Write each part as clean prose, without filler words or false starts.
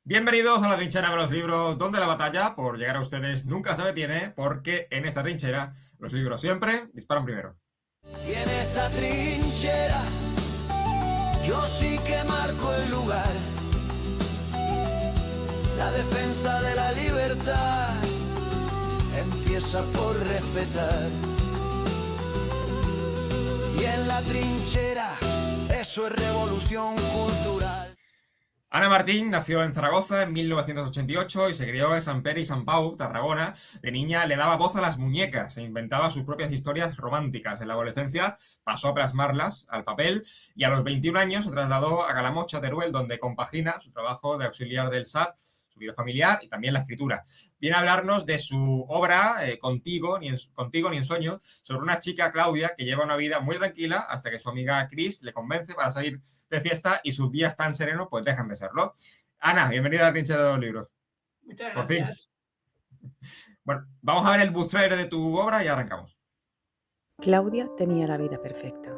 Bienvenidos a la trinchera de los libros, donde la batalla por llegar a ustedes nunca se detiene, porque en esta trinchera los libros siempre disparan primero. Y en esta trinchera yo sí que marco el lugar. La defensa de la libertad empieza por respetar. Y en la trinchera eso es revolución cultural. Ana Martín nació en Zaragoza en 1988 y se crió en Sant Pere y Sant Pau, Tarragona. De niña le daba voz a las muñecas e inventaba sus propias historias románticas. En la adolescencia pasó a plasmarlas al papel y a los 21 años se trasladó a Calamocha, Teruel, donde compagina su trabajo de auxiliar del SAT, su vida familiar y también la escritura. Viene a hablarnos de su obra Contigo ni en sueño, sobre una chica, Claudia, que lleva una vida muy tranquila hasta que su amiga Chris le convence para salir de fiesta y sus días tan serenos pues dejan de serlo. Ana, bienvenida a la trinchera de los libros. Muchas Por fin. gracias. Bueno, vamos a ver el book trailer de tu obra y arrancamos. Claudia tenía la vida perfecta.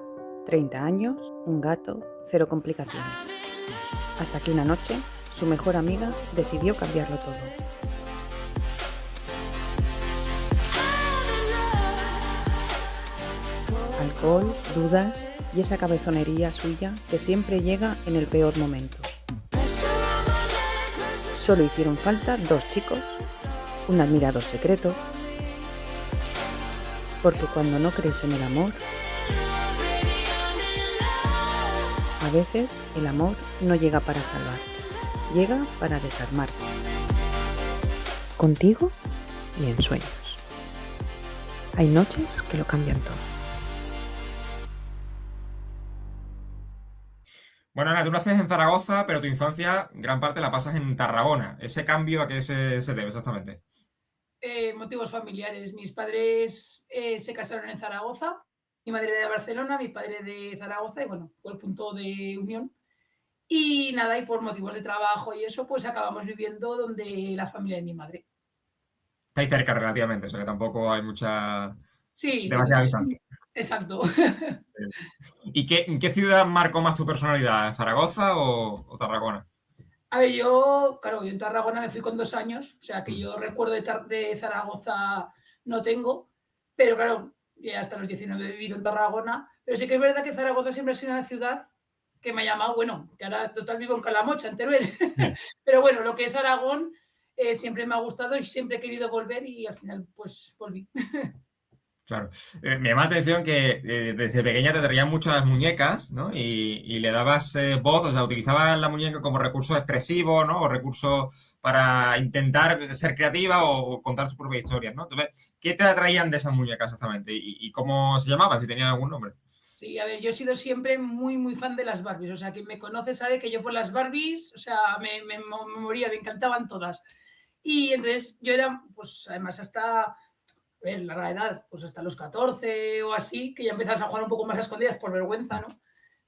30 años, un gato, cero complicaciones. Hasta que una noche, su mejor amiga decidió cambiarlo todo. Alcohol, dudas y esa cabezonería suya que siempre llega en el peor momento. Solo hicieron falta 2 chicos, un admirador secreto, porque cuando no crees en el amor, a veces el amor no llega para salvarte, llega para desarmarte. Contigo y en sueños. Hay noches que lo cambian todo. Bueno, Ana, tú naces en Zaragoza, pero tu infancia, gran parte la pasas en Tarragona. ¿Ese cambio a qué se debe exactamente? Motivos familiares. Mis padres se casaron en Zaragoza, mi madre de Barcelona, mi padre de Zaragoza, y bueno, fue el punto de unión. Y nada, y por motivos de trabajo y eso, pues acabamos viviendo donde la familia de mi madre. Estáis cerca relativamente, o sea que tampoco hay mucha... Sí, demasiada distancia. exacto. ¿Y qué ciudad marcó más tu personalidad? ¿Zaragoza o Tarragona? A ver, yo en Tarragona me fui con 2 años, o sea que yo recuerdo de Zaragoza no tengo, pero claro, ya hasta los 19 he vivido en Tarragona, pero sí que es verdad que Zaragoza siempre ha sido una ciudad que me ha llamado, bueno, que ahora total vivo en Calamocha, en Teruel, pero bueno, lo que es Aragón siempre me ha gustado y siempre he querido volver y al final pues volví. Claro. Me llama la atención que desde pequeña te traían mucho las muñecas, ¿no? Y le dabas voz, o sea, utilizabas la muñeca como recurso expresivo, ¿no? O recurso para intentar ser creativa o contar sus propias historias, ¿no? Entonces, ¿qué te atraían de esas muñecas exactamente? ¿Y cómo se llamaban? Si tenían algún nombre. Sí, a ver, yo he sido siempre muy, muy fan de las Barbies. O sea, quien me conoce sabe que yo por las Barbies, o sea, me moría, me encantaban todas. Y entonces yo era, pues además hasta, a ver, larga edad, pues hasta los 14 o así, que ya empezabas a jugar un poco más a escondidas por vergüenza, ¿no?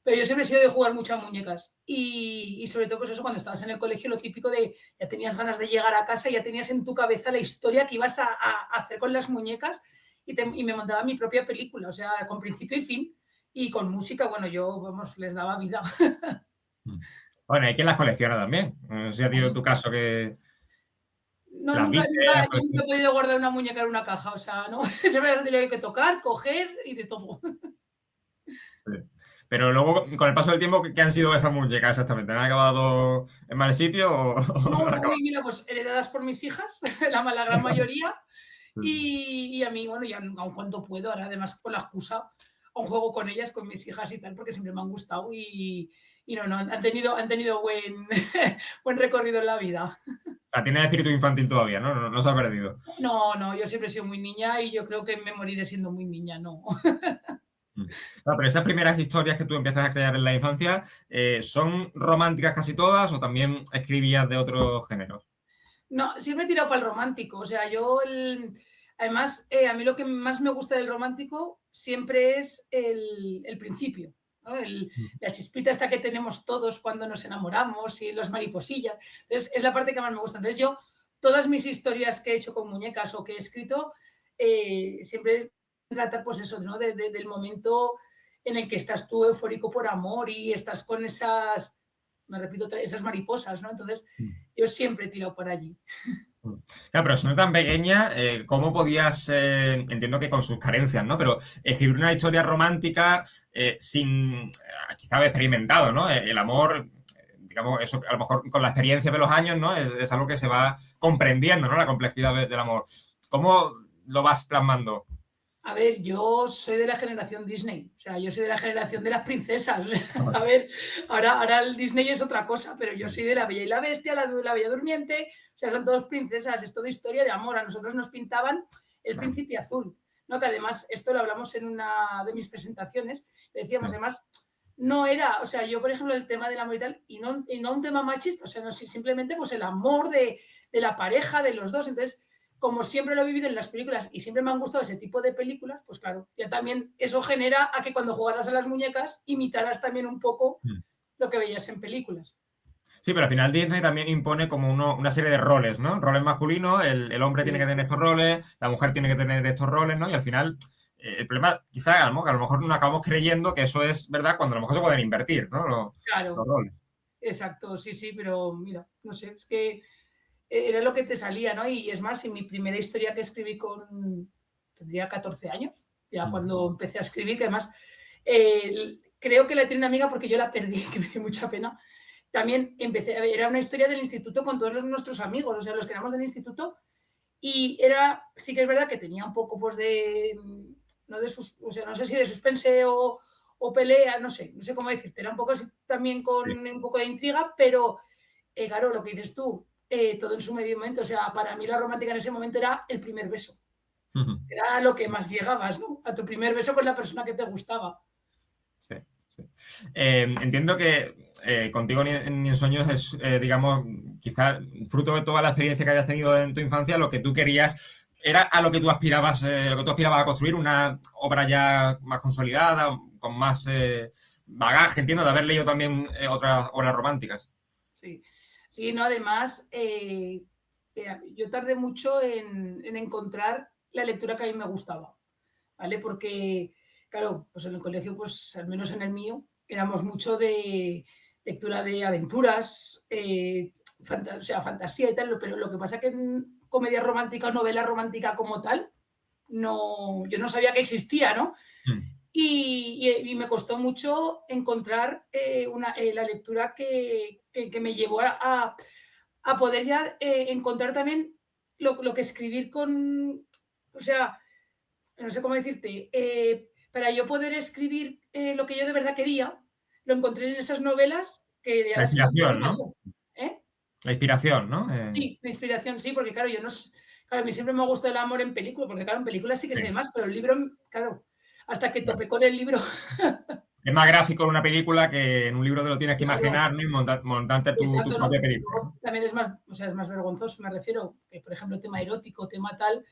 Pero yo siempre he sido de jugar mucho a muñecas. Y sobre todo, pues eso, cuando estabas en el colegio, lo típico de ya tenías ganas de llegar a casa, ya tenías en tu cabeza la historia que ibas a hacer con las muñecas y me montaba mi propia película, o sea, con principio y fin. Y con música, bueno, yo, vamos, les daba vida. Bueno, hay quien las colecciona también. No sé si ha sido tu caso que No, las nunca, viste, nunca, las yo nunca he coleccionas. podido guardar una muñeca en una caja, o sea, no, siempre la tenía que tocar, coger y de todo. Sí. Pero luego, con el paso del tiempo, ¿qué han sido esas muñecas exactamente? ¿Han acabado en mal sitio o No, no han no, acabado? y mira, pues heredadas por mis hijas, la gran mayoría, Sí. y a mí, bueno, ya aun cuanto puedo, ahora además con la excusa, un juego con ellas, con mis hijas y tal, porque siempre me han gustado y no, han tenido buen, buen recorrido en la vida. La tiene espíritu infantil todavía, ¿no? No se ha perdido. No, no, yo siempre he sido muy niña y yo creo que me moriré siendo muy niña, no. No, pero esas primeras historias que tú empiezas a crear en la infancia, ¿son románticas casi todas o también escribías de otros géneros? No, siempre he tirado para el romántico. O sea, además, a mí lo que más me gusta del romántico siempre es el principio, ¿no? La chispita esta que tenemos todos cuando nos enamoramos y los mariposillas. Entonces, es la parte que más me gusta. Entonces, yo, todas mis historias que he hecho con muñecas o que he escrito, siempre tratan, pues eso, ¿no? Del momento en el que estás tú eufórico por amor y estás con esas me repito esas mariposas, ¿no? Entonces, yo siempre he tirado por allí. Claro, pero siendo tan pequeña, ¿cómo podías, entiendo que con sus carencias, ¿no? Pero escribir una historia romántica sin, quizá haber experimentado, ¿no? El amor, digamos, eso a lo mejor con la experiencia de los años, ¿no? Es algo que se va comprendiendo, ¿no? La complejidad del amor. ¿Cómo lo vas plasmando? A ver, yo soy de la generación Disney, o sea, yo soy de la generación de las princesas. O sea, a ver, ahora el Disney es otra cosa, pero yo soy de La Bella y la Bestia, la Bella Durmiente, o sea, son todos princesas, es toda historia de amor. A nosotros nos pintaban el príncipe azul, ¿no? Que además, esto lo hablamos en una de mis presentaciones, decíamos, además, no era, o sea, yo, por ejemplo, el tema del amor y tal, y no un tema machista, o sea, no, simplemente pues el amor de la pareja, de los dos. Entonces, como siempre lo he vivido en las películas y siempre me han gustado ese tipo de películas, pues claro, ya también eso genera a que cuando jugaras a las muñecas imitaras también un poco lo que veías en películas. Sí, pero al final Disney también impone como una serie de roles, ¿no? Roles masculinos, el hombre tiene que tener estos roles, la mujer tiene que tener estos roles, ¿no? Y al final, el problema, quizá, que a lo mejor no acabamos creyendo que eso es verdad cuando a lo mejor se pueden invertir, ¿no? Claro, los roles. exacto, sí, pero mira, no sé, es que era lo que te salía, ¿no? Y es más, en mi primera historia que escribí tendría 14 años, ya cuando empecé a escribir, que además creo que la tenía una amiga porque yo la perdí, que me dio mucha pena. También era una historia del instituto con todos nuestros amigos, o sea, los que éramos del instituto, y sí que es verdad que tenía un poco, pues, o sea, no sé si de suspense o pelea, no sé cómo decirte, era un poco así, también con un poco de intriga, pero claro, lo que dices tú, todo en su medio momento, o sea, para mí la romántica en ese momento era el primer beso. Era lo que más llegabas, ¿no? A tu primer beso con la persona que te gustaba. Sí. Entiendo que Contigo ni en sueños es, digamos, quizá fruto de toda la experiencia que habías tenido en tu infancia, lo que tú querías era a lo que tú aspirabas a construir, una obra ya más consolidada, con más bagaje, entiendo, de haber leído también otras obras románticas. Sí, no, además, yo tardé mucho en encontrar la lectura que a mí me gustaba, ¿vale? Porque, claro, pues en el colegio, pues al menos en el mío, éramos mucho de lectura de aventuras, o sea, fantasía y tal, pero lo que pasa es que en comedia romántica o novela romántica como tal, yo no sabía que existía, ¿no? Y me costó mucho encontrar la lectura que me llevó a poder ya encontrar también lo que escribir o sea, no sé cómo decirte, para yo poder escribir lo que yo de verdad quería, lo encontré en esas novelas que ya La las inspiración, ¿no? ¿Eh? La inspiración, ¿no? Sí, la inspiración, sí, porque claro, claro, a mí siempre me gusta el amor en película, porque claro, en películas sí que se ve más, pero el libro, claro, hasta que topé con el libro. Es más gráfico en una película que en un libro te lo tienes que imaginar, ¿no? Y montarte tu Exacto, propia ¿no? película, ¿no? También es más, o sea, es más vergonzoso, me refiero, que por ejemplo, tema erótico, tema tal,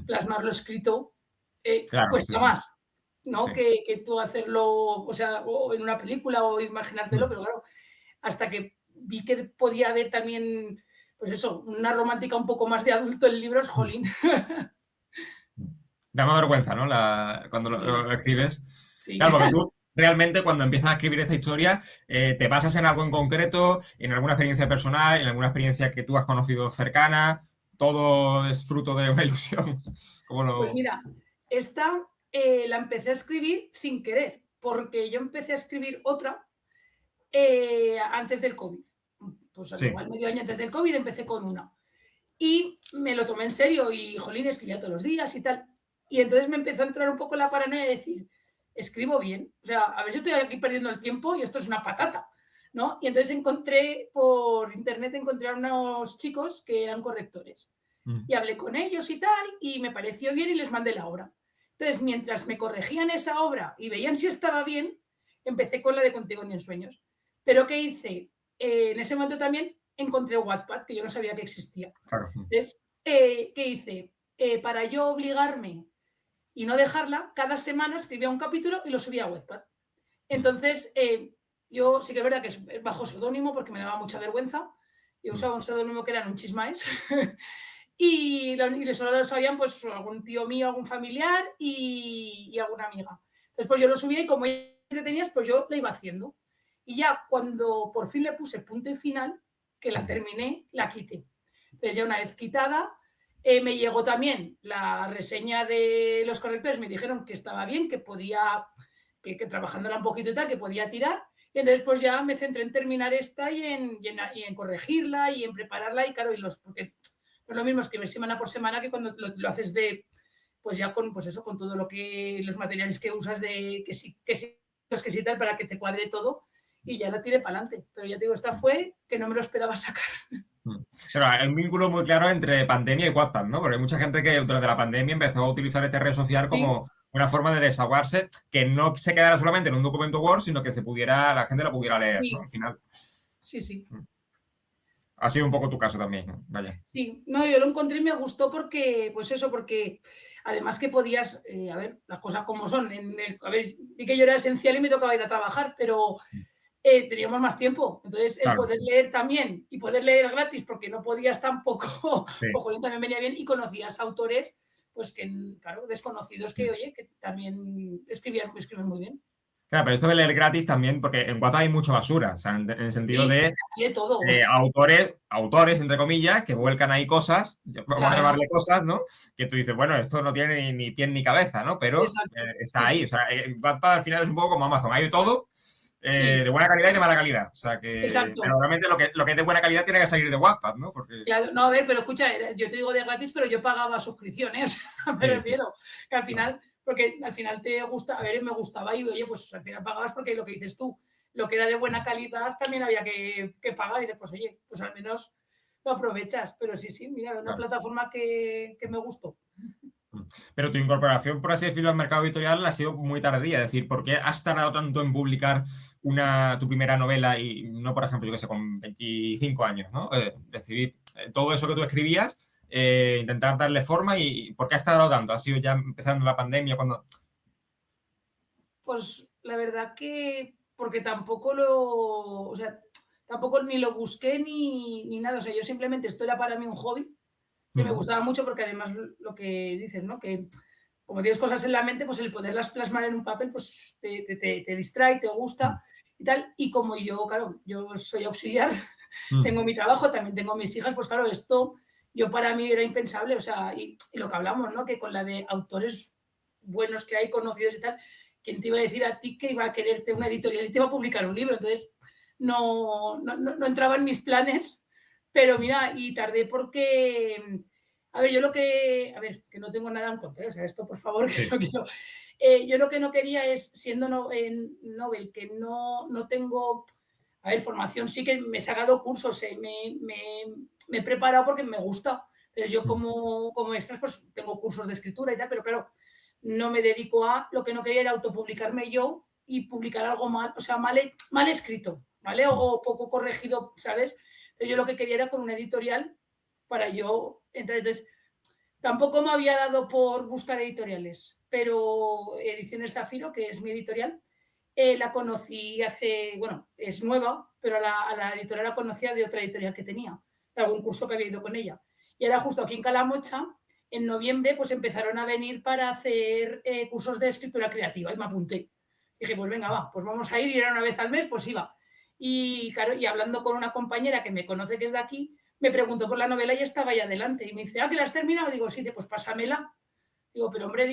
plasmarlo escrito Claro, cuesta más, ¿no? Sí. Que tú hacerlo, o sea, o en una película o imaginártelo, pero claro, hasta que vi que podía haber también, pues eso, una romántica un poco más de adulto en libros, jolín. Da más vergüenza, ¿no? Cuando lo escribes. Sí. Claro, porque tú realmente cuando empiezas a escribir esta historia te basas en algo en concreto, en alguna experiencia personal, en alguna experiencia que tú has conocido cercana, todo es fruto de una ilusión. Pues mira, esta la empecé a escribir sin querer, porque yo empecé a escribir otra antes del COVID. Pues al igual medio año antes del COVID empecé con una. Y me lo tomé en serio y, jolín, escribía todos los días y tal. Y entonces me empezó a entrar un poco la paranoia de decir, escribo bien, o sea, a ver si estoy aquí perdiendo el tiempo y esto es una patata, ¿no? Y entonces por internet encontré a unos chicos que eran correctores. Y hablé con ellos y tal, y me pareció bien y les mandé la obra. Entonces, mientras me corregían esa obra y veían si estaba bien, empecé con la de Contigo ni en sueños. Pero ¿qué hice? En ese momento también encontré Wattpad, que yo no sabía que existía. Claro. Entonces, ¿qué hice? Para yo obligarme y no dejarla, cada semana escribía un capítulo y lo subía a Wattpad. Entonces, yo sí que es verdad que es bajo seudónimo porque me daba mucha vergüenza. Yo usaba un seudónimo que era un chismaes. Y solo lo sabían pues algún tío mío, algún familiar y alguna amiga. Después yo lo subía y como ya tenías, pues yo lo iba haciendo. Y ya cuando por fin le puse punto y final, que la terminé, la quité. Entonces ya una vez quitada, me llegó también la reseña de los correctores, me dijeron que estaba bien, que podía, que trabajándola un poquito y tal, que podía tirar. Y entonces pues ya me centré en terminar esta y en corregirla y en prepararla y claro, porque no es lo mismo escribir semana por semana que cuando lo haces pues ya con, pues eso, con todo los materiales que usas que sí, tal, para que te cuadre todo y ya la tiré para adelante. Pero ya te digo, esta fue que no me lo esperaba sacar. Pero hay un vínculo muy claro entre pandemia y WhatsApp, ¿no? Porque hay mucha gente que durante la pandemia empezó a utilizar esta red social como una forma de desahogarse, que no se quedara solamente en un documento Word, sino que la gente lo pudiera leer, ¿no? Al final. Sí. Ha sido un poco tu caso también, ¿no? Vaya. Sí, no, yo lo encontré y me gustó porque además que podías, a ver, las cosas como son. A ver, di que yo era esencial y me tocaba ir a trabajar, pero teníamos más tiempo. Entonces, el poder leer también y poder leer gratis, porque no podías tampoco, ojo, también venía bien y conocías autores, pues que, claro, desconocidos que, oye, que también escriben muy bien. Claro, pero esto de leer gratis también, porque en WhatsApp hay mucha basura, o sea, en el sentido de todo. autores, entre comillas, que vuelcan ahí cosas, vamos a llamarle cosas, ¿no? Que tú dices, bueno, esto no tiene ni pie ni cabeza, ¿no? Pero está ahí, o sea, WhatsApp al final es un poco como Amazon, hay de todo, de buena calidad y de mala calidad, o sea que pero realmente lo que es de buena calidad tiene que salir de WhatsApp, ¿no? Porque... Claro, no, a ver, pero escucha, yo te digo de gratis, pero yo pagaba suscripciones, o sea, me refiero, que al final... Porque al final te gusta, a ver, me gustaba y oye, pues al final pagabas porque lo que dices tú, lo que era de buena calidad también había que pagar y después, oye, pues al menos lo aprovechas. Pero sí, mira, una plataforma que me gustó. Pero tu incorporación, por así decirlo, al mercado editorial ha sido muy tardía. Es decir, ¿por qué has tardado tanto en publicar tu primera novela y no, por ejemplo, yo que sé, con 25 años, ¿no? Decidir todo eso que tú escribías, intentar darle forma y ¿por qué has tardado tanto? ¿Ha sido ya empezando la pandemia cuando...? Pues la verdad que porque tampoco tampoco ni lo busqué ni nada. O sea, yo simplemente esto era para mí un hobby que me gustaba mucho porque además lo que dices, ¿no? Que como tienes cosas en la mente, pues el poderlas plasmar en un papel, pues te distrae, te gusta y tal. Y como yo, claro, yo soy auxiliar, tengo mi trabajo, también tengo mis hijas, pues claro, esto yo para mí era impensable. O sea, y lo que hablamos, ¿no? Que con la de autores buenos que hay, conocidos y tal, ¿quién te iba a decir a ti que iba a quererte una editorial y te iba a publicar un libro? Entonces, no entraba en mis planes, pero mira, y tardé porque... A ver, que no tengo nada en contra, o sea, esto por favor, que no quiero. Yo lo que no quería es, siendo Nobel, que no tengo, a ver, formación, sí que me he sacado cursos, me he preparado porque me gusta. Entonces yo como extras, pues tengo cursos de escritura y tal, pero claro, no me dedico lo que no quería era autopublicarme yo y publicar algo mal, o sea, mal escrito, ¿vale? O poco corregido, ¿sabes? Entonces yo lo que quería era con una editorial para yo entrar. Entonces, tampoco me había dado por buscar editoriales, pero Ediciones Zafiro, que es mi editorial, la conocí es nueva, pero a la editorial la conocía de otra editorial que tenía, de algún curso que había ido con ella. Y era justo aquí en Calamocha, en noviembre, pues empezaron a venir para hacer cursos de escritura creativa y me apunté. Dije, pues venga, va, pues vamos a ir, y era una vez al mes, pues iba. Y claro, y hablando con una compañera que me conoce que es de aquí, me preguntó por la novela y estaba ya adelante. Y me dice, ¿que la has terminado? Digo, sí, pues pásamela. Digo, pero hombre,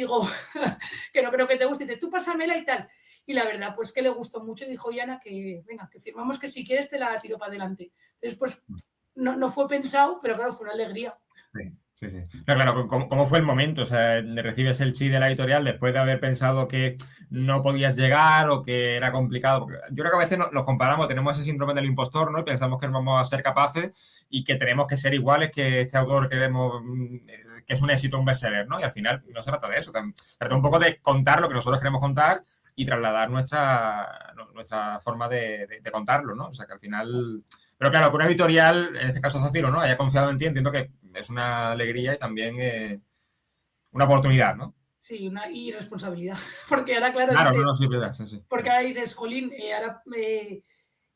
que no creo que te guste. Dice, tú pásamela y tal. Y la verdad, pues que le gustó mucho y dijo, Yana, que venga, que firmamos, que si quieres te la tiro para adelante. Entonces, pues no fue pensado, pero claro, fue una alegría. Sí. Pero claro, ¿cómo fue el momento? O sea, recibes el sí de la editorial después de haber pensado que no podías llegar o que era complicado. Porque yo creo que a veces nos comparamos, tenemos ese síndrome del impostor, ¿no? Y pensamos que no vamos a ser capaces y que tenemos que ser iguales que este autor que vemos, que es un éxito, un bestseller, ¿no? Y al final no se trata de eso. Se trata un poco de contar lo que nosotros queremos contar y trasladar nuestra forma de contarlo, ¿no? O sea, que al final... Pero claro, que una editorial, en este caso Zafiro, ¿no? Haya confiado en ti, entiendo que es una alegría y también una oportunidad, ¿no? Sí, una irresponsabilidad. Porque ahora, claro, claro, dices, no, sí, verdad, sí. Porque ahora dices, jolín,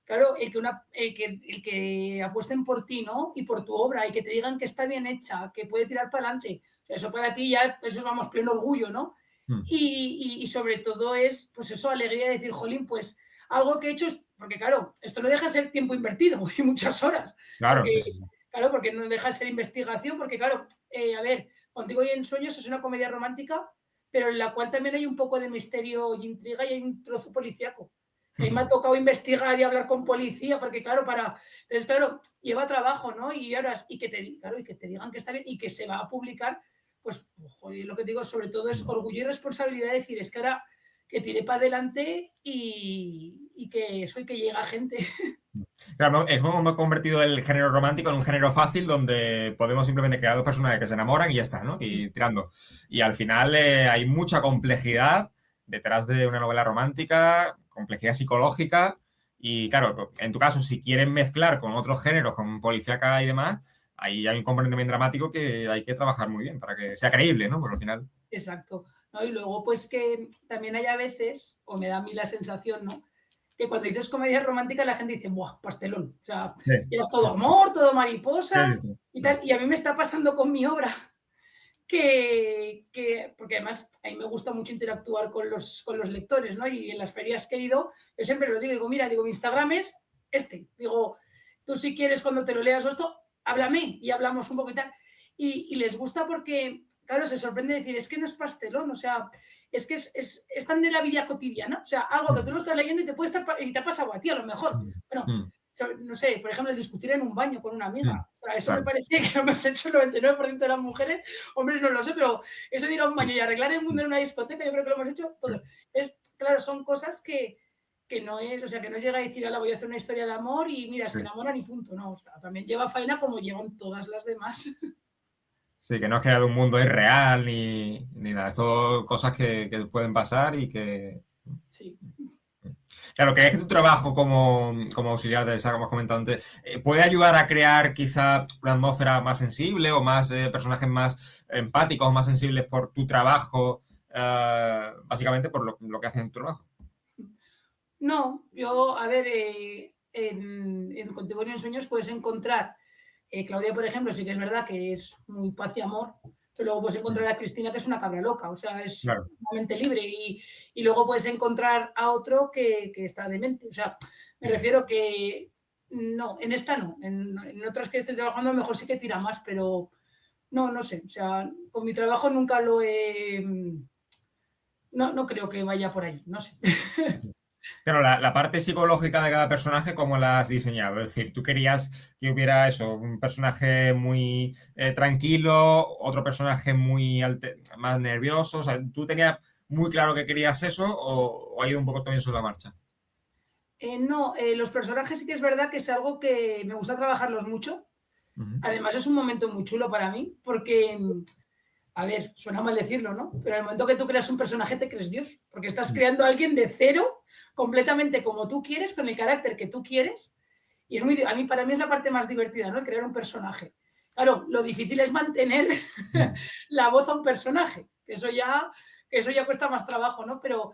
claro, el que apuesten por ti, ¿no? Y por tu obra, y que te digan que está bien hecha, que puede tirar para adelante. O sea, eso para ti ya, eso es, vamos, pleno orgullo, ¿no? Y sobre todo es, pues eso, alegría de decir, jolín, pues algo que he hecho porque claro, esto no deja de ser tiempo invertido y muchas horas. Claro, Porque, sí, sí. claro, porque no deja de ser investigación, porque claro, a ver, Contigo y en Sueños es una comedia romántica, pero en la cual también hay un poco de misterio y intriga y hay un trozo policíaco. A mí me ha tocado investigar y hablar con policía, porque claro, entonces, claro, lleva trabajo, ¿no? Y ahora, claro, y que te digan que está bien y que se va a publicar, pues, joder, lo que te digo, sobre todo es orgullo y responsabilidad de decir, es que ahora que tire para adelante y que eso y que llega gente. Claro, es como hemos convertido el género romántico en un género fácil donde podemos simplemente crear dos personajes que se enamoran y ya está, ¿no? Y tirando. Y al final hay mucha complejidad detrás de una novela romántica, complejidad psicológica. Y claro, en tu caso, si quieren mezclar con otros géneros, con policíaca y demás, ahí hay un componente bien dramático que hay que trabajar muy bien para que sea creíble, ¿no? Porque al final. Exacto. ¿No? Y luego, pues que también hay a veces, o me da a mí la sensación, ¿no? Que cuando dices comedia romántica la gente dice, ¡buah, pastelón! O sea, Sí, ya es sí, todo amor, todo mariposas sí, sí, y sí. tal. Y a mí me está pasando con mi obra porque además a mí me gusta mucho interactuar con los lectores, ¿no? Y en las ferias que he ido, yo siempre lo digo, mira, mi Instagram es este. Digo, tú si quieres cuando te lo leas o esto, háblame y hablamos un poco y tal. Y les gusta porque, claro, se sorprende decir, es que no es pastelón, o sea, es que es tan de la vida cotidiana, o sea, algo que tú lo estás leyendo y te ha pasado a ti a lo mejor. Bueno, no sé, por ejemplo, el discutir en un baño con una amiga. O sea, eso Claro. me parece que lo hemos hecho el 99% de las mujeres. Hombres no lo sé, pero eso de ir a un baño y arreglar el mundo en una discoteca, yo creo que lo hemos hecho todos. Claro, son cosas que no es, o sea, que no llega a decir, la voy a hacer una historia de amor y mira, se enamoran y punto. No, o sea, también lleva faena como llevan todas las demás. Sí, que no has creado un mundo irreal ni nada. Es todo cosas que pueden pasar y que. Sí. Claro, ¿crees que tu trabajo como auxiliar de esa, como has comentado antes, puede ayudar a crear quizá una atmósfera más sensible o más personajes más empáticos, más sensibles por tu trabajo, básicamente por lo que hacen en tu trabajo? No, yo, a ver, Contigo ni en Sueños puedes encontrar, Claudia, por ejemplo, sí que es verdad que es muy paz y amor, pero luego puedes encontrar a Cristina, que es una cabra loca, o sea, es Claro. una mente libre, y luego puedes encontrar a otro que está demente, o sea, me refiero que no, en esta no, en otras que estoy trabajando a lo mejor sí que tira más, pero no sé, o sea, con mi trabajo nunca lo he... No creo que vaya por ahí, no sé. Claro, la parte psicológica de cada personaje, ¿cómo la has diseñado? Es decir, tú querías que hubiera eso, un personaje muy tranquilo, otro personaje muy más nervioso. O sea, ¿tú tenías muy claro que querías eso o ha ido un poco también sobre la marcha? No, los personajes sí que es verdad que es algo que me gusta trabajarlos mucho. Ujú. Además es un momento muy chulo para mí porque, a ver, suena mal decirlo, ¿no? Pero en el momento que tú creas un personaje te crees Dios, porque estás creando a alguien de cero, completamente como tú quieres, con el carácter que tú quieres. Y es para mí es la parte más divertida, ¿no? El crear un personaje. Claro, lo difícil es mantener la voz a un personaje, que eso ya cuesta más trabajo, ¿no? Pero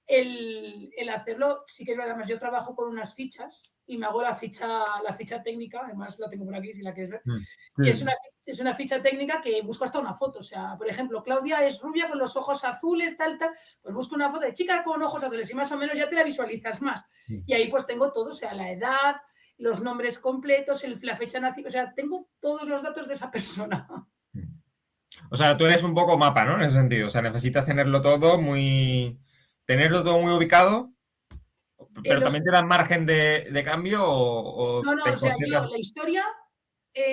el hacerlo, sí que es verdad, además yo trabajo con unas fichas y me hago la ficha técnica, además la tengo por aquí si la quieres ver, y Sí. es una ficha técnica que busco hasta una foto, o sea, por ejemplo, Claudia es rubia con los ojos azules, tal, pues busco una foto de chica con ojos azules y más o menos ya te la visualizas más. Y ahí pues tengo todo, o sea, la edad, los nombres completos, la fecha de nacimiento, o sea, tengo todos los datos de esa persona. O sea, tú eres un poco mapa, ¿no? En ese sentido. O sea, necesitas tenerlo todo muy ubicado, pero Los también te dan margen de cambio o No, te o sea, yo consideras. la historia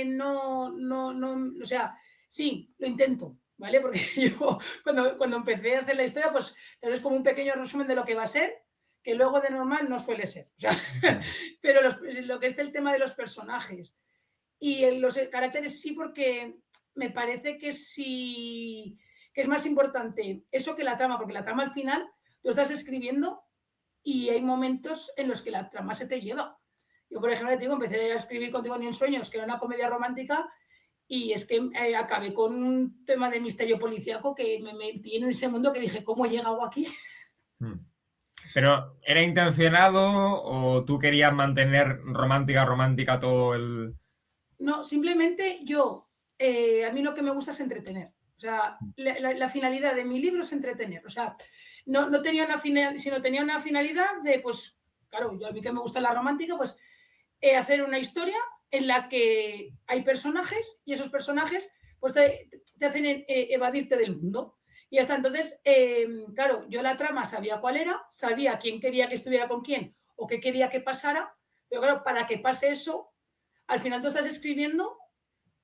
no, o sea, sí, lo intento, ¿vale? Porque yo cuando empecé a hacer la historia, pues es como un pequeño resumen de lo que va a ser, que luego de normal no suele ser. O sea, pero lo que es el tema de los personajes y los caracteres sí, porque me parece que sí, que es más importante eso que la trama, porque la trama al final tú estás escribiendo y hay momentos en los que la trama se te lleva. Yo, por ejemplo, te digo, empecé a escribir Contigo ni en Sueños, que era una comedia romántica, y es que acabé con un tema de misterio policíaco que me metí en ese mundo que dije, ¿cómo he llegado aquí? Pero, ¿era intencionado o tú querías mantener romántica todo el. No, simplemente a mí lo que me gusta es entretener. O sea, la finalidad de mi libro es entretener. O sea, no tenía una finalidad, sino tenía una finalidad de, pues, claro, yo a mí que me gusta la romántica, pues hacer una historia en la que hay personajes y esos personajes pues te hacen evadirte del mundo. Y hasta entonces, claro, yo la trama sabía cuál era, sabía quién quería que estuviera con quién o qué quería que pasara, pero claro, para que pase eso, al final tú estás escribiendo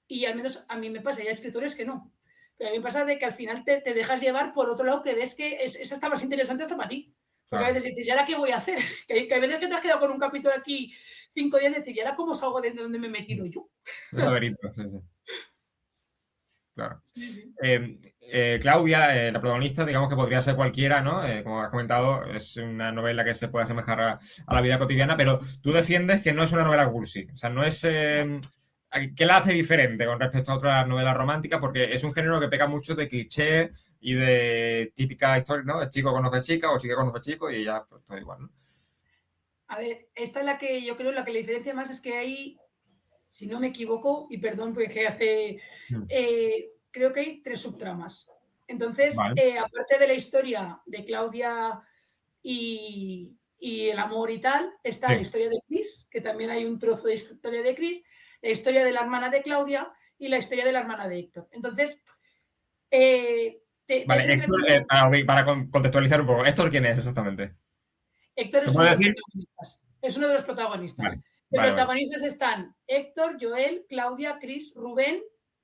y al menos a mí me pasa, hay escritores que no, pero a mí me pasa de que al final te dejas llevar por otro lado que ves que esa está más interesante hasta para ti. Porque a veces dices, ¿y ahora qué voy a hacer? Que hay veces que te has quedado con un capítulo aquí 5 días y decir, ¿y ahora cómo salgo de donde me he metido yo? Un laberinto, sí, sí. Claro. Sí, sí. Claudia, la protagonista, digamos que podría ser cualquiera, ¿no? Como has comentado, es una novela que se puede asemejar a la vida cotidiana, pero tú defiendes que no es una novela cursi. O sea, no es... ¿qué la hace diferente con respecto a otras novelas románticas? Porque es un género que peca mucho de cliché y de típica historia, ¿no? El chico conoce chica o chica conoce chico y ya, pues todo igual, ¿no? A ver, esta es la que yo creo la que la diferencia más es que hay, si no me equivoco, y perdón porque hace, creo que hay 3 subtramas. Entonces, Vale. aparte de la historia de Claudia y el amor y tal, está la Sí. historia de Chris, que también hay un trozo de historia de Chris, la historia de la hermana de Claudia y la historia de la hermana de Héctor. Entonces, Vale, es Héctor, entretenido. para contextualizar un poco, ¿Héctor quién es exactamente? Héctor ¿Se es uno puede de los decir? protagonistas. Es uno de los protagonistas. Vale, De vale, vale. protagonistas están Héctor, Joel, Claudia, Chris, Rubén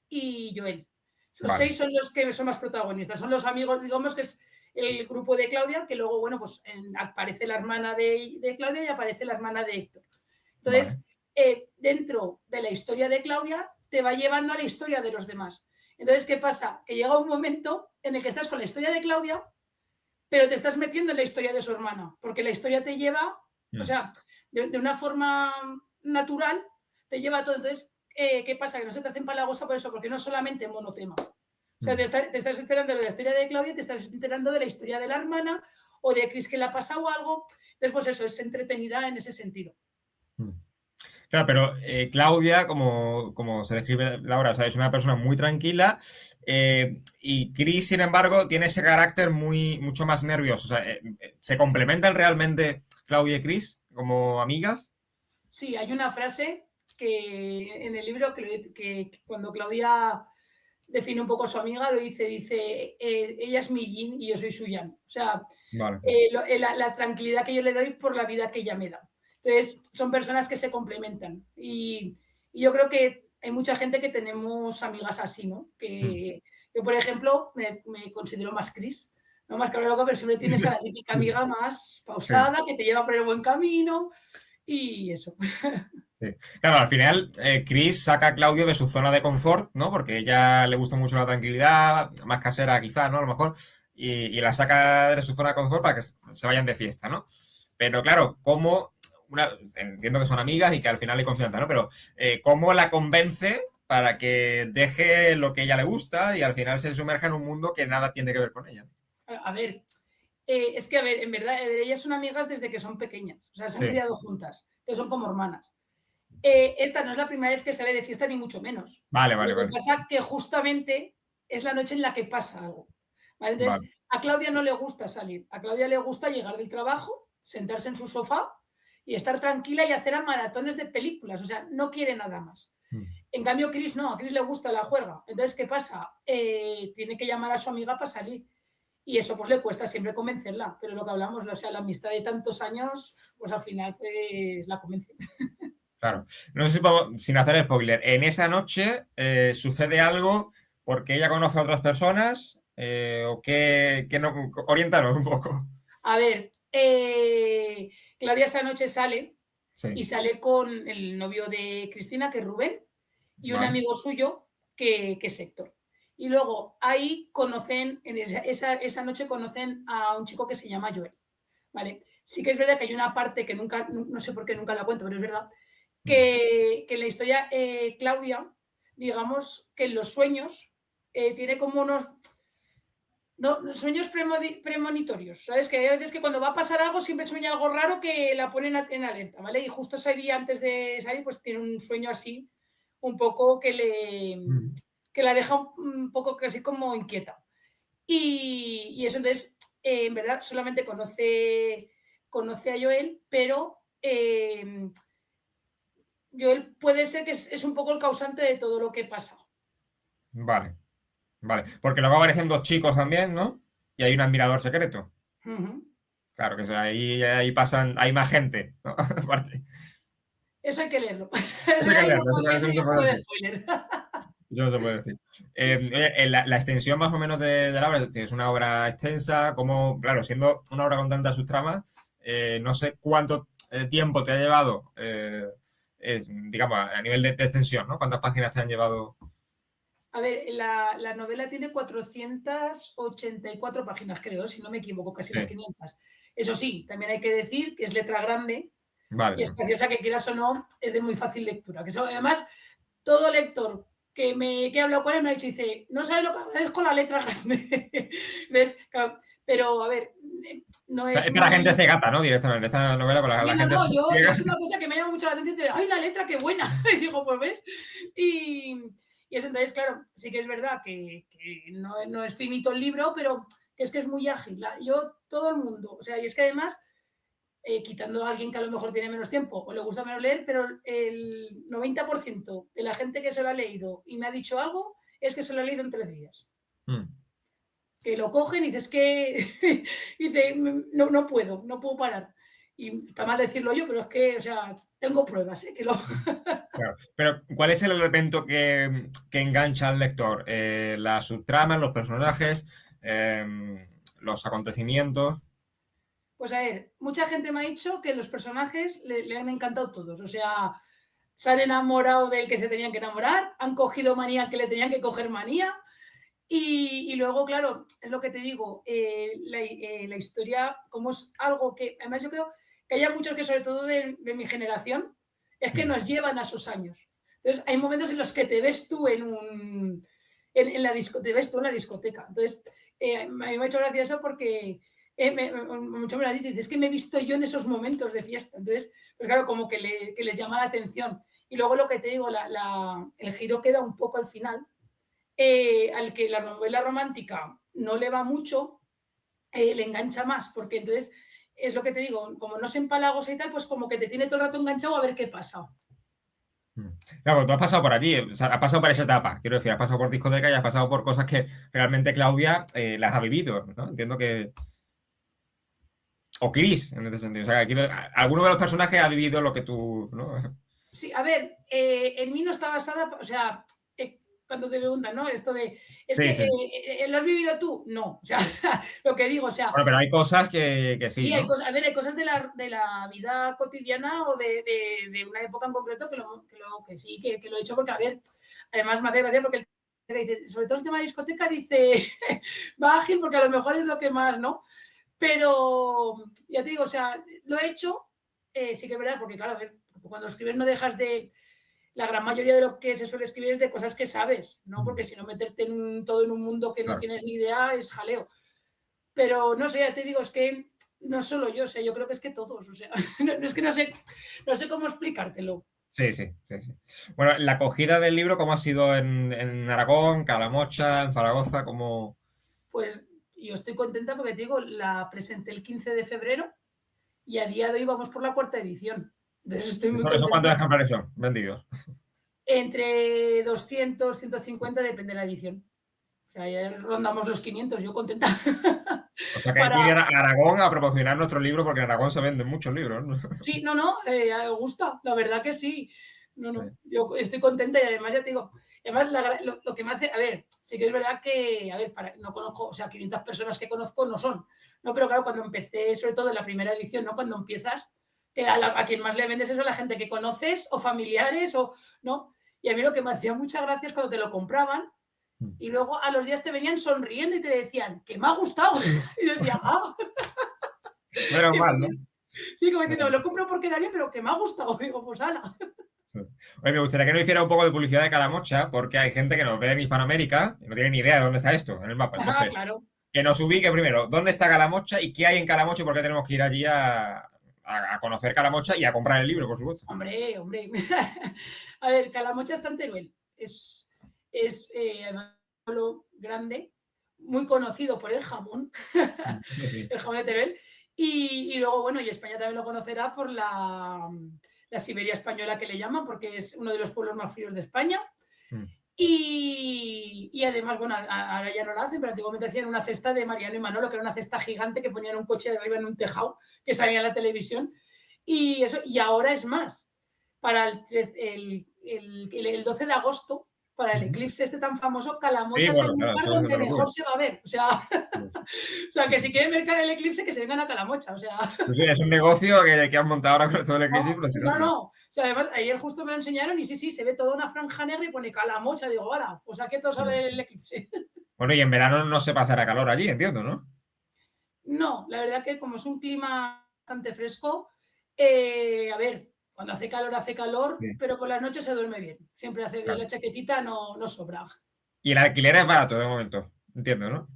y Joel. Esos Vale. 6 son los que son más protagonistas. Son los amigos, digamos que es el grupo de Claudia, que luego, bueno, pues aparece la hermana de Claudia y aparece la hermana de Héctor. Entonces, Vale. dentro de la historia de Claudia, te va llevando a la historia de los demás. Entonces, ¿qué pasa? Que llega un momento en el que estás con la historia de Claudia, pero te estás metiendo en la historia de su hermana, porque la historia te lleva, o sea, de una forma natural, te lleva a todo. Entonces, ¿qué pasa? Que no se te hace empalagosa por eso, porque no solamente monotema. O sea, te estás enterando de la historia de Claudia, te estás enterando de la historia de la hermana o de Chris que le ha pasado algo. Entonces, pues eso, es entretenida en ese sentido. Claro, pero Claudia, como se describe Laura, o sea, es una persona muy tranquila y Chris, sin embargo, tiene ese carácter mucho más nervioso. O sea, ¿se complementan realmente Claudia y Chris como amigas? Sí, hay una frase que en el libro que cuando Claudia define un poco a su amiga, lo dice, ella es mi yin y yo soy su yang. O sea, Vale. la tranquilidad que yo le doy por la vida que ella me da. Entonces, son personas que se complementan. Y yo creo que hay mucha gente que tenemos amigas así, ¿no? Que yo, por ejemplo, me considero más Cris, no más claro, pero siempre tienes a la típica amiga más Sí. pausada, que te lleva por el buen camino y eso. Sí. Claro, al final, Chris saca a Claudio de su zona de confort, ¿no? Porque a ella le gusta mucho la tranquilidad, más casera quizás, ¿no? A lo mejor, y la saca de su zona de confort para que se vayan de fiesta, ¿no? Pero claro, entiendo que son amigas y que al final hay confianza, ¿no? Pero ¿cómo la convence para que deje lo que a ella le gusta y al final se sumerja en un mundo que nada tiene que ver con ella? A ver, es que, a ver, en verdad, ellas son amigas desde que son pequeñas, o sea, se han Sí. criado juntas, entonces son como hermanas. Esta no es la primera vez que sale de fiesta, ni mucho menos. Vale, Lo vale, que vale. pasa que justamente es la noche en la que pasa algo. ¿Vale? Entonces, Vale. a Claudia no le gusta salir. A Claudia le gusta llegar del trabajo, sentarse en su sofá y estar tranquila y hacer maratones de películas. O sea, no quiere nada más. En cambio, Chris no, a Chris le gusta la juerga. Entonces, ¿qué pasa? Tiene que llamar a su amiga para salir. Y eso pues le cuesta siempre convencerla. Pero lo que hablamos, o sea, la amistad de tantos años, pues al final pues la convence. Claro. No sé si sin hacer spoiler, en esa noche sucede algo porque ella conoce a otras personas o que no, oriéntanos un poco. A ver, Claudia esa noche sale y Sí, sale con el novio de Cristina, que es Rubén, y un vale. amigo suyo, que es Héctor. Y luego ahí conocen, en esa noche conocen a un chico que se llama Joel. ¿Vale? Sí que es verdad que hay una parte que nunca, no sé por qué nunca la cuento, pero es verdad, que en la historia Claudia, digamos que en los sueños tiene como unos sueños premonitorios, ¿sabes? Que hay veces que cuando va a pasar algo siempre sueña algo raro que la ponen en alerta, ¿vale? Y justo ese día antes de salir, pues tiene un sueño así, un poco que la deja un poco casi como inquieta. Y eso, entonces, en verdad, solamente conoce conoce a Joel, pero Joel puede ser que es un poco el causante de todo lo que pasa. Vale, vale. Porque luego aparecen dos chicos también, ¿no? Y hay un admirador secreto. Ujú. Claro, que ahí pasan, hay más gente, ¿no? Aparte. Eso hay que leerlo. Eso hay que Ahí no leerlo, puedo- eso eso no se ya puede puedo decir. spoiler. Eso no se puede decir. Oye, la extensión más o menos de la obra, que es una obra extensa, como, claro, siendo una obra con tantas subtramas, no sé cuánto tiempo te ha llevado, digamos, a nivel de extensión, ¿no? ¿Cuántas páginas te han llevado? A ver, la novela tiene 484 páginas, creo, si no me equivoco, casi las Sí, 500. Eso sí, también hay que decir que es letra grande y vale. es preciosa, que quieras o no, es de muy fácil lectura. Que eso, además, todo lector que he hablado con él me ha dicho, dice, no sabes lo que agradezco la letra grande. ¿Ves? Claro, pero, a ver, no es Es para muy... gente cegata, ¿no? Directamente, esta novela para Sí, la no, gente no, yo ciega. es una cosa que me llama mucho la atención, de, ¡ay, la letra, qué buena! Y digo, pues ves. Y eso, entonces, claro, sí que es verdad que no es finito el libro, pero que es muy ágil. Yo, todo el mundo, o sea, y es que además, quitando a alguien que a lo mejor tiene menos tiempo o le gusta menos leer, pero el 90% de la gente que se lo ha leído y me ha dicho algo es que se lo ha leído en 3 días. Mm. Que lo cogen y dices que y dice, no puedo parar. Y está mal decirlo yo, pero es que, o sea, tengo pruebas, que lo... Claro. Pero, ¿cuál es el elemento que engancha al lector? Las subtramas, los personajes, los acontecimientos. Pues a ver, mucha gente me ha dicho que los personajes le han encantado todos. O sea, se han enamorado del que se tenían que enamorar, han cogido manía al que le tenían que coger manía. Y luego, claro, es lo que te digo, la historia, como es algo que, además yo creo que hay muchos que, sobre todo de mi generación, es que nos llevan a esos años. Entonces, hay momentos en los que te ves tú te ves tú en la discoteca. Entonces, a mí me ha hecho gracia eso porque mucho me lo dice, es que me he visto yo en esos momentos de fiesta. Entonces, pues claro, como que les llama la atención. Y luego lo que te digo, el giro queda un poco al final, al que la novela romántica no le va mucho, le engancha más, porque entonces es lo que te digo, como no se empalagosa y tal, pues como que te tiene todo el rato enganchado a ver qué pasa. Claro, tú has pasado por allí, o sea, has pasado por esa etapa, quiero decir, has pasado por discoteca y has pasado por cosas que realmente Claudia las ha vivido, ¿no? Entiendo que... O Chris, en este sentido. O sea, alguno de los personajes ha vivido lo que tú, ¿no? Sí, a ver, en mí no está basada, o sea, cuando te preguntan, ¿no? Esto de, es Sí, que, sí. ¿lo has vivido tú? No, o sea, lo que digo, o sea, Bueno, pero hay cosas que sí, sí, ¿no? a ver, hay cosas de la vida cotidiana o de una época en concreto que sí, que lo he hecho porque, a ver, además me hace gracia porque dice, sobre todo el tema de discoteca, dice, va ágil porque a lo mejor es lo que más, ¿no? Pero, ya te digo, o sea, lo he hecho, sí que es verdad, porque claro, a ver, cuando escribes no dejas de... La gran mayoría de lo que se suele escribir es de cosas que sabes, ¿no? Porque si no meterte todo en un mundo que no Claro. tienes ni idea es jaleo. Pero no sé, ya te digo, es que no solo yo, o sea, yo creo que es que todos, o sea, es que no sé cómo explicártelo. Sí, sí, sí, sí. Bueno, la acogida del libro, ¿cómo ha sido en Aragón, Calamocha, en Zaragoza? ¿Cómo...? Pues yo estoy contenta porque te digo, la presenté el 15 de febrero y a día de hoy vamos por la 4ª edición. Entonces estoy muy ¿Eso cuántos contenta. ejemplares son vendidos? Entre 200, 150, depende de la edición. O sea, ya rondamos los 500, yo contenta. O sea, que hay que ir Para... a Aragón a promocionar nuestro libro porque en Aragón se venden muchos libros, ¿no? Sí, no, me gusta, la verdad que sí. No, Sí. yo estoy contenta y además ya te digo, además lo que me hace, a ver, sí que es verdad que, a ver, no conozco, o sea, 500 personas que conozco no son, no, pero claro, cuando empecé, sobre todo en la primera edición, ¿no? Cuando empiezas, que a quien más le vendes es a la gente que conoces o familiares o, ¿no? Y a mí lo que me hacía mucha gracia es cuando te lo compraban y luego a los días te venían sonriendo y te decían, que me ha gustado. Y yo decía, ah. Menos mal, ¿no? Sí, como diciendo, lo compro porque da bien, pero que me ha gustado. Digo, pues ala. Sí. Oye, me gustaría que nos hiciera un poco de publicidad de Calamocha, porque hay gente que nos ve en Hispanoamérica y no tiene ni idea de dónde está esto en el mapa. Ah, Entonces, claro. que nos ubique primero dónde está Calamocha y qué hay en Calamocha y por qué tenemos que ir allí a conocer Calamocha y a comprar el libro, por supuesto. Hombre. A ver, Calamocha está en Teruel. Es un pueblo grande, muy conocido por el jamón, Sí. el jamón de Teruel. Y luego, bueno, y España también lo conocerá por la Siberia española que le llaman, porque es uno de los pueblos más fríos de España. Mm. Y además, bueno, ahora ya no la hacen, pero antiguamente hacían una cesta de Mariano y Manolo, que era una cesta gigante que ponían un coche de arriba en un tejado que salía en la televisión. Y ahora es más, para el 12 de agosto, para el eclipse este tan famoso, Calamocha Sí, es el bueno, claro, lugar entonces es donde una locura. mejor se va a ver. O sea, que si quieren ver el eclipse, que se vengan a Calamocha. O sea, Pues sí, es un negocio que han montado ahora con todo el eclipse no, impresionante. no. O sea, además, ayer justo me lo enseñaron y sí, se ve toda una franja negra y pone Calamocha. Digo, ¡hala! Pues aquí todos a ver el eclipse. Bueno, y en verano no se pasará calor allí, entiendo, ¿no? No, la verdad que como es un clima bastante fresco, a ver, cuando hace calor, Sí. pero por las noches se duerme bien. Siempre hace Claro. la chaquetita, no sobra. Y el alquiler es barato de momento, entiendo, ¿no?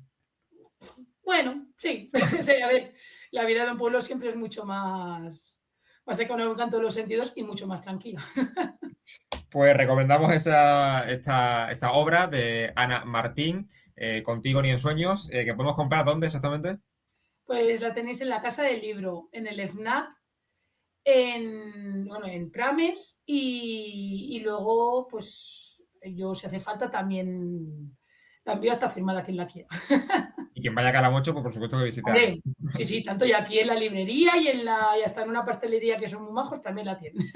Bueno, sí. Sí, a ver, la vida de un pueblo siempre es mucho más económica en todos los sentidos y mucho más tranquila. Pues recomendamos esta obra de Ana Martín, Contigo ni en sueños, que podemos comprar ¿dónde exactamente? Pues la tenéis en la Casa del Libro, en el FNAC, en Prames y luego, pues yo si hace falta también la envío hasta firmada quien la quiera. Y quien vaya a Calamocho, pues por supuesto que visite a Ana. Hombre, sí, tanto y aquí en la librería y hasta en una pastelería que son muy majos también la tienen.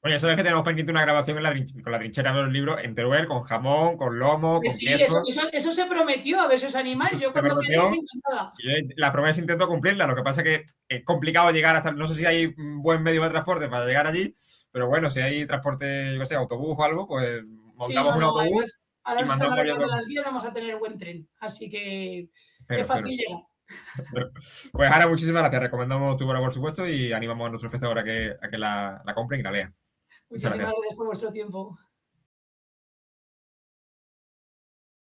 Oye, sabes que tenemos pendiente una grabación con la trinchera de los libros en Teruel, con jamón, con lomo, Pues con sí, eso, queso. eso, eso se prometió, a ver si os animáis. Yo Se cuando queréis, prometió. encantada. Y la promesa intento cumplirla. Lo que pasa es que es complicado llegar hasta. No sé si hay un buen medio de transporte para llegar allí, pero bueno, si hay transporte, yo qué sé, autobús o algo, pues Sí, montamos un no, autobús además, ahora y se están mandamos arreglando avión. las vías, vamos a tener buen tren. Así que es Pero. fácil llegar. Pues Ana, muchísimas gracias. Recomendamos tu obra, por supuesto, y animamos a nuestros espectadores a que la compren y la lean. Muchas Muchísimas gracias. gracias por vuestro tiempo.